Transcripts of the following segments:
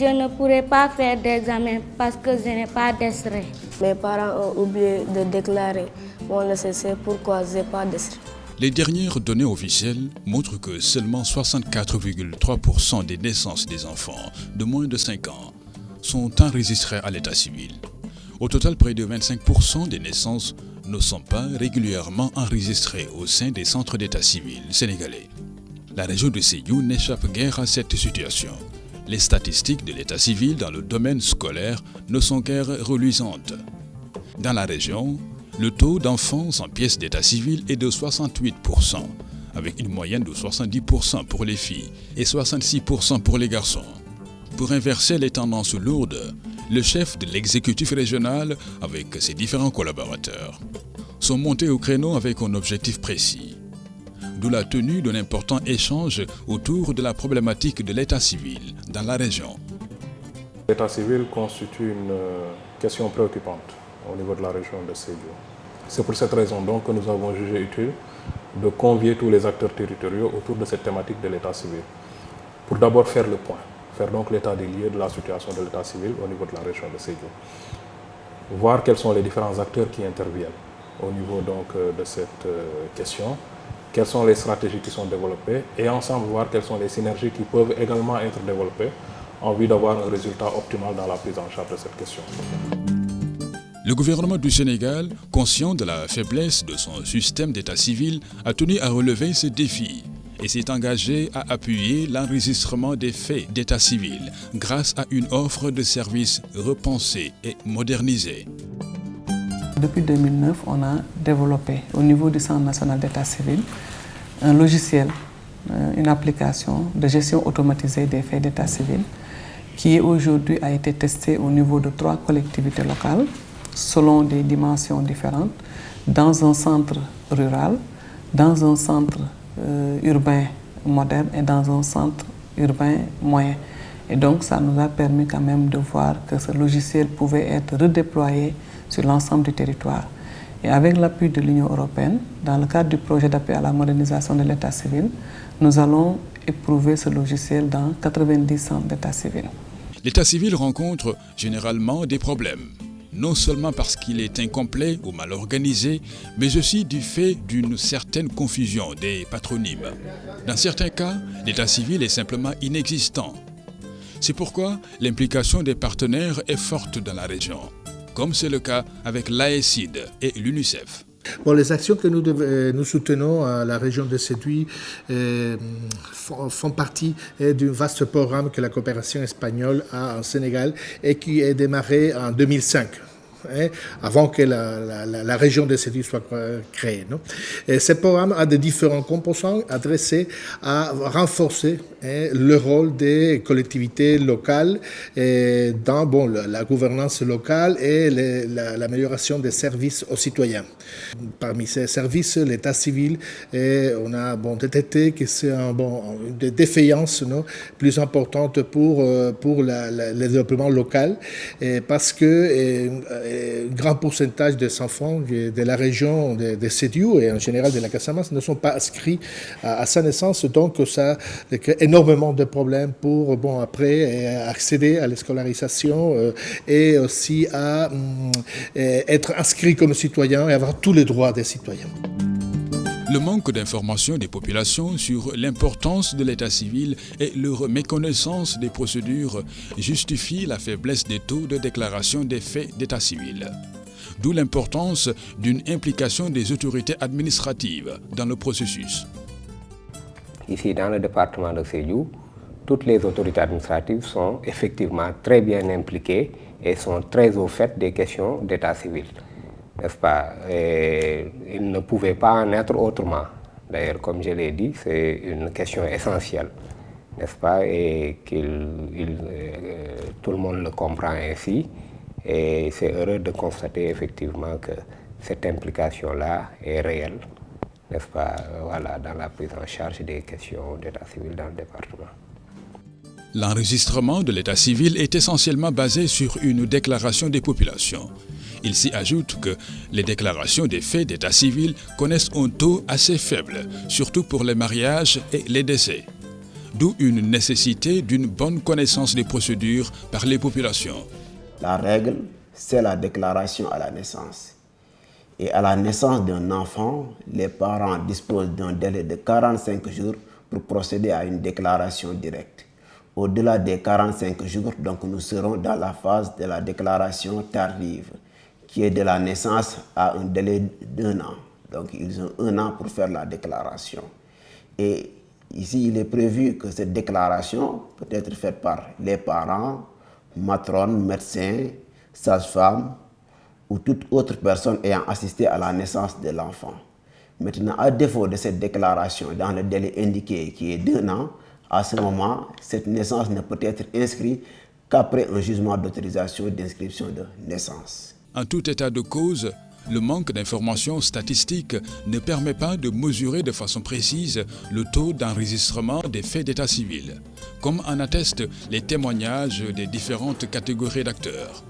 Je ne pourrai pas faire d'examen parce que je n'ai pas d'extrait. Mes parents ont oublié de déclarer mon nécessaire, pourquoi je n'ai pas d'extrait. Les dernières données officielles montrent que seulement 64,3% des naissances des enfants de moins de 5 ans sont enregistrées à l'état civil. Au total, près de 25% des naissances ne sont pas régulièrement enregistrées au sein des centres d'état civil sénégalais. La région de Sédhiou n'échappe guère à cette situation. Les statistiques de l'état civil dans le domaine scolaire ne sont guère reluisantes. Dans la région, le taux d'enfants sans pièce d'état civil est de 68%, avec une moyenne de 70% pour les filles et 66% pour les garçons. Pour inverser les tendances lourdes, le chef de l'exécutif régional, avec ses différents collaborateurs, sont montés au créneau avec un objectif précis. D'où la tenue d'un important échange autour de la problématique de l'état civil dans la région. L'état civil constitue une question préoccupante au niveau de la région de Sédhiou. C'est pour cette raison donc que nous avons jugé utile de convier tous les acteurs territoriaux autour de cette thématique de l'état civil, pour d'abord faire le point, faire donc l'état des lieux de la situation de l'état civil au niveau de la région de Sédhiou, voir quels sont les différents acteurs qui interviennent au niveau donc de cette question, quelles sont les stratégies qui sont développées et ensemble voir quelles sont les synergies qui peuvent également être développées en vue d'avoir un résultat optimal dans la prise en charge de cette question. Le gouvernement du Sénégal, conscient de la faiblesse de son système d'état civil, a tenu à relever ce défi et s'est engagé à appuyer l'enregistrement des faits d'état civil grâce à une offre de services repensée et modernisée. Depuis 2009, on a développé au niveau du Centre national d'état civil un logiciel, une application de gestion automatisée des faits d'état civil qui aujourd'hui a été testé au niveau de 3 collectivités locales selon des dimensions différentes, dans un centre rural, dans un centre urbain moderne et dans un centre urbain moyen. Et donc ça nous a permis quand même de voir que ce logiciel pouvait être redéployé sur l'ensemble du territoire. Et avec l'appui de l'Union européenne, dans le cadre du projet d'appui à la modernisation de l'état civil, nous allons éprouver ce logiciel dans 90 centres d'état civil. L'état civil rencontre généralement des problèmes, non seulement parce qu'il est incomplet ou mal organisé, mais aussi du fait d'une certaine confusion des patronymes. Dans certains cas, l'état civil est simplement inexistant. C'est pourquoi l'implication des partenaires est forte dans la région, comme c'est le cas avec l'AECID et l'UNICEF. Bon, les actions que nous soutenons à la région de Sédhiou font partie d'un vaste programme que la coopération espagnole a en Sénégal et qui est démarré en 2005. Avant que la région de Sédhiou soit créée. Non? Et ce programme a de différents composants adressés à renforcer le rôle des collectivités locales dans la gouvernance locale et l'amélioration des services aux citoyens. Parmi ces services, l'état civil, on a détecté que c'est une défaillance plus importante pour le développement local parce que un grand pourcentage des enfants de la région de Sédhiou et en général de la Casamance ne sont pas inscrits à sa naissance, donc ça crée énormément de problèmes pour après accéder à la scolarisation et aussi à être inscrit comme citoyen et avoir tous les droits des citoyens. Le manque d'information des populations sur l'importance de l'état civil et leur méconnaissance des procédures justifie la faiblesse des taux de déclaration des faits d'état civil. D'où l'importance d'une implication des autorités administratives dans le processus. Ici, dans le département de Sédhiou, toutes les autorités administratives sont effectivement très bien impliquées et sont très au fait des questions d'état civil. N'est-ce pas? Et il ne pouvait pas en être autrement. D'ailleurs, comme je l'ai dit, c'est une question essentielle, n'est-ce pas? Et tout le monde le comprend ainsi. Et c'est heureux de constater effectivement que cette implication-là est réelle, n'est-ce pas? Voilà, dans la prise en charge des questions d'état civil dans le département. L'enregistrement de l'état civil est essentiellement basé sur une déclaration des populations. Il s'y ajoute que les déclarations des faits d'état civil connaissent un taux assez faible, surtout pour les mariages et les décès. d'où une nécessité d'une bonne connaissance des procédures par les populations. La règle, c'est la déclaration à la naissance. Et à la naissance d'un enfant, les parents disposent d'un délai de 45 jours pour procéder à une déclaration directe. Au-delà des 45 jours, donc, nous serons dans la phase de la déclaration tardive, qui est de la naissance à un délai d'1 an. Donc ils ont 1 an pour faire la déclaration. Et ici, il est prévu que cette déclaration peut être faite par les parents, matrones, médecins, sages-femmes ou toute autre personne ayant assisté à la naissance de l'enfant. Maintenant, à défaut de cette déclaration dans le délai indiqué qui est d'1 an, à ce moment, cette naissance ne peut être inscrite qu'après un jugement d'autorisation d'inscription de naissance. En tout état de cause, le manque d'informations statistiques ne permet pas de mesurer de façon précise le taux d'enregistrement des faits d'état civil, comme en attestent les témoignages des différentes catégories d'acteurs.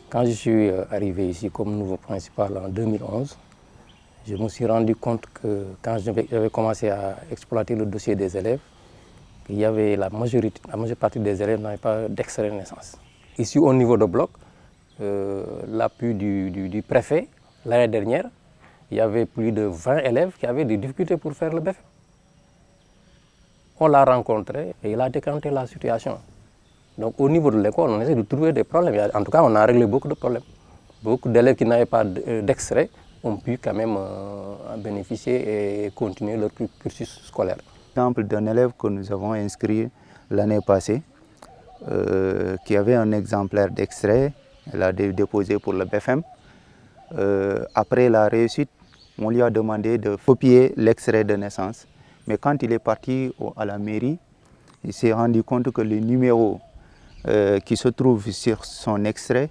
Quand je suis arrivé ici comme nouveau principal en 2011, je me suis rendu compte que quand j'avais commencé à exploiter le dossier des élèves, il y avait la majeure partie des élèves n'avaient pas d'extrait de naissance. Ici, au niveau de bloc, l'appui du préfet, l'année dernière, il y avait plus de 20 élèves qui avaient des difficultés pour faire le BFEM. On l'a rencontré et il a décanté la situation. Donc au niveau de l'école, on essaie de trouver des problèmes. En tout cas, on a réglé beaucoup de problèmes. Beaucoup d'élèves qui n'avaient pas d'extrait ont pu quand même en bénéficier et continuer leur cursus scolaire. Exemple d'un élève que nous avons inscrit l'année passée, qui avait un exemplaire d'extrait. Elle a déposé pour le BFEM. Après la réussite, on lui a demandé de copier l'extrait de naissance. Mais quand il est parti à la mairie, il s'est rendu compte que le numéro qui se trouve sur son extrait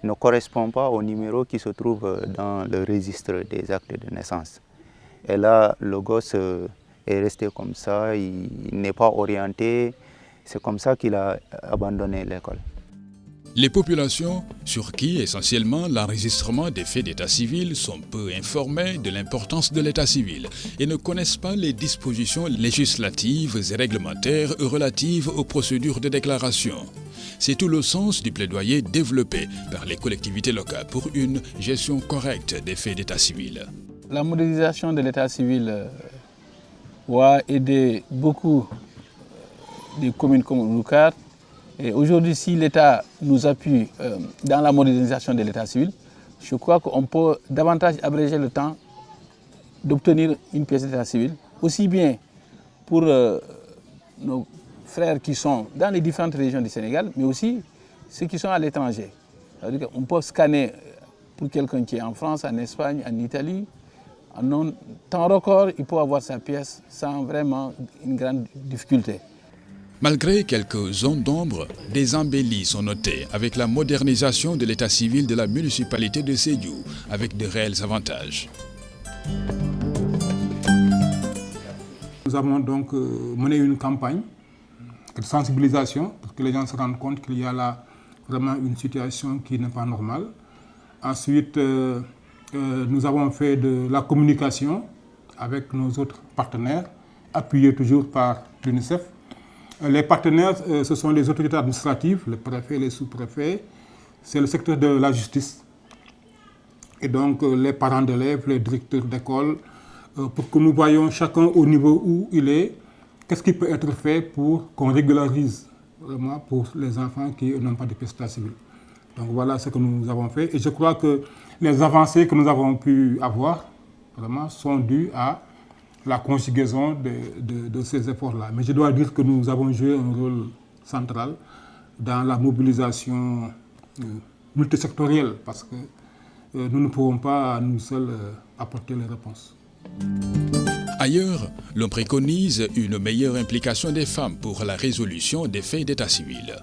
ne correspond pas au numéro qui se trouve dans le registre des actes de naissance. Et là, le gosse est resté comme ça, il n'est pas orienté. C'est comme ça qu'il a abandonné l'école. Les populations, sur qui essentiellement l'enregistrement des faits d'état civil, sont peu informées de l'importance de l'état civil et ne connaissent pas les dispositions législatives et réglementaires relatives aux procédures de déclaration. C'est tout le sens du plaidoyer développé par les collectivités locales pour une gestion correcte des faits d'état civil. La modernisation de l'état civil va aider beaucoup des communes comme Ouloucar. Et aujourd'hui, si l'État nous appuie dans la modernisation de l'état civil, je crois qu'on peut davantage abréger le temps d'obtenir une pièce d'état civil, aussi bien pour nos frères qui sont dans les différentes régions du Sénégal, mais aussi ceux qui sont à l'étranger. On peut scanner pour quelqu'un qui est en France, en Espagne, en Italie, en un temps record, il peut avoir sa pièce sans vraiment une grande difficulté. Malgré quelques zones d'ombre, des embellis sont notés avec la modernisation de l'état civil de la municipalité de Sédhiou, avec de réels avantages. Nous avons donc mené une campagne de sensibilisation pour que les gens se rendent compte qu'il y a là vraiment une situation qui n'est pas normale. Ensuite, nous avons fait de la communication avec nos autres partenaires, appuyés toujours par l'UNICEF. Les partenaires, ce sont les autorités administratives, le préfet, les sous-préfets, c'est le secteur de la justice. Et donc les parents d'élèves, les directeurs d'école, pour que nous voyions chacun au niveau où il est, qu'est-ce qui peut être fait pour qu'on régularise vraiment pour les enfants qui n'ont pas de pièce d'état civil. Donc voilà ce que nous avons fait. Et je crois que les avancées que nous avons pu avoir vraiment sont dues à la conjugaison de ces efforts-là. Mais je dois dire que nous avons joué un rôle central dans la mobilisation multisectorielle parce que nous ne pouvons pas nous seuls apporter les réponses. Ailleurs, l'on préconise une meilleure implication des femmes pour la résolution des faits d'état civil.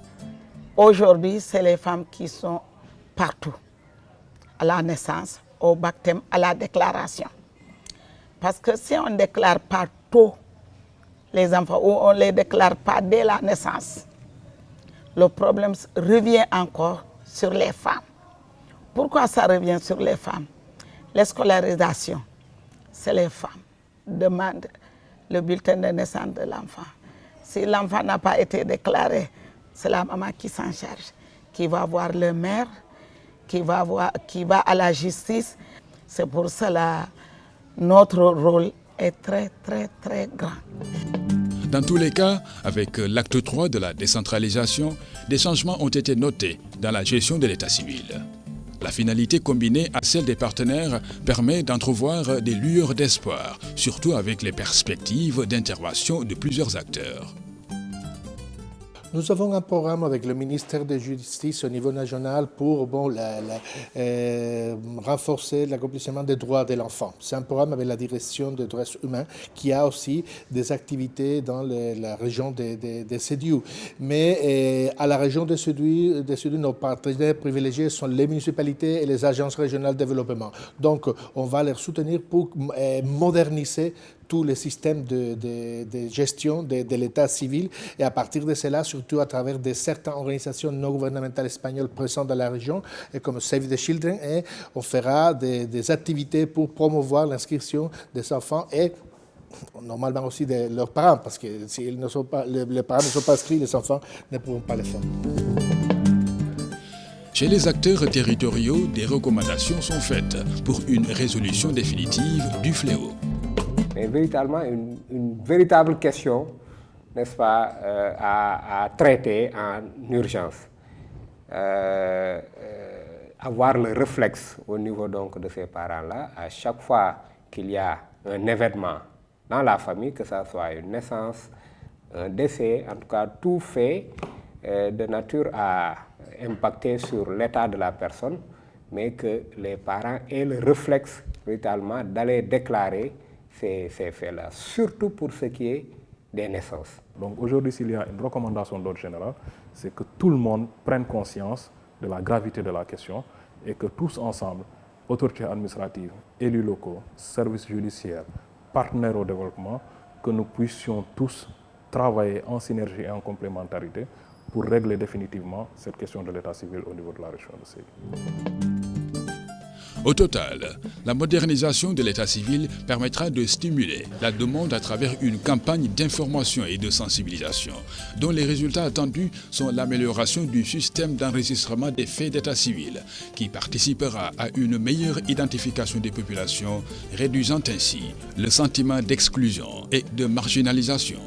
Aujourd'hui, c'est les femmes qui sont partout, à la naissance, au baptême, à la déclaration. Parce que si on ne déclare pas tôt les enfants ou on ne les déclare pas dès la naissance, le problème revient encore sur les femmes. Pourquoi ça revient sur les femmes? L'escolarisation, c'est les femmes demandent le bulletin de naissance de l'enfant. Si l'enfant n'a pas été déclaré, c'est la maman qui s'en charge, qui va voir le maire, qui va à la justice. C'est pour cela notre rôle est très, très, très grand. Dans tous les cas, avec l'acte 3 de la décentralisation, des changements ont été notés dans la gestion de l'état civil. La finalité combinée à celle des partenaires permet d'entrevoir des lueurs d'espoir, surtout avec les perspectives d'intervention de plusieurs acteurs. Nous avons un programme avec le ministère de la Justice au niveau national pour renforcer l'accomplissement des droits de l'enfant. C'est un programme avec la direction des droits humains qui a aussi des activités dans la région de Sédiou. Mais à la région de Sédiou, nos partenaires privilégiés sont les municipalités et les agences régionales de développement. Donc on va les soutenir pour moderniser tous les systèmes de gestion de l'état civil et à partir de cela, surtout à travers certaines organisations non gouvernementales espagnoles présentes dans la région, et comme Save the Children, et on fera des activités pour promouvoir l'inscription des enfants et normalement aussi de leurs parents, parce que si les parents ne sont pas inscrits, les enfants ne pourront pas le faire. Chez les acteurs territoriaux, des recommandations sont faites pour une résolution définitive du fléau. Mais véritablement une véritable question, n'est-ce pas, à traiter en urgence. Avoir le réflexe au niveau donc de ces parents-là, à chaque fois qu'il y a un événement dans la famille, que ce soit une naissance, un décès, en tout cas tout fait de nature à impacter sur l'état de la personne, mais que les parents aient le réflexe véritablement d'aller déclarer ces faits-là, surtout pour ce qui est des naissances. Donc aujourd'hui, s'il y a une recommandation d'ordre général, c'est que tout le monde prenne conscience de la gravité de la question et que tous ensemble, autorités administratives, élus locaux, services judiciaires, partenaires au développement, que nous puissions tous travailler en synergie et en complémentarité pour régler définitivement cette question de l'état civil au niveau de la région de Sédiou. Au total, la modernisation de l'état civil permettra de stimuler la demande à travers une campagne d'information et de sensibilisation, dont les résultats attendus sont l'amélioration du système d'enregistrement des faits d'état civil, qui participera à une meilleure identification des populations, réduisant ainsi le sentiment d'exclusion et de marginalisation.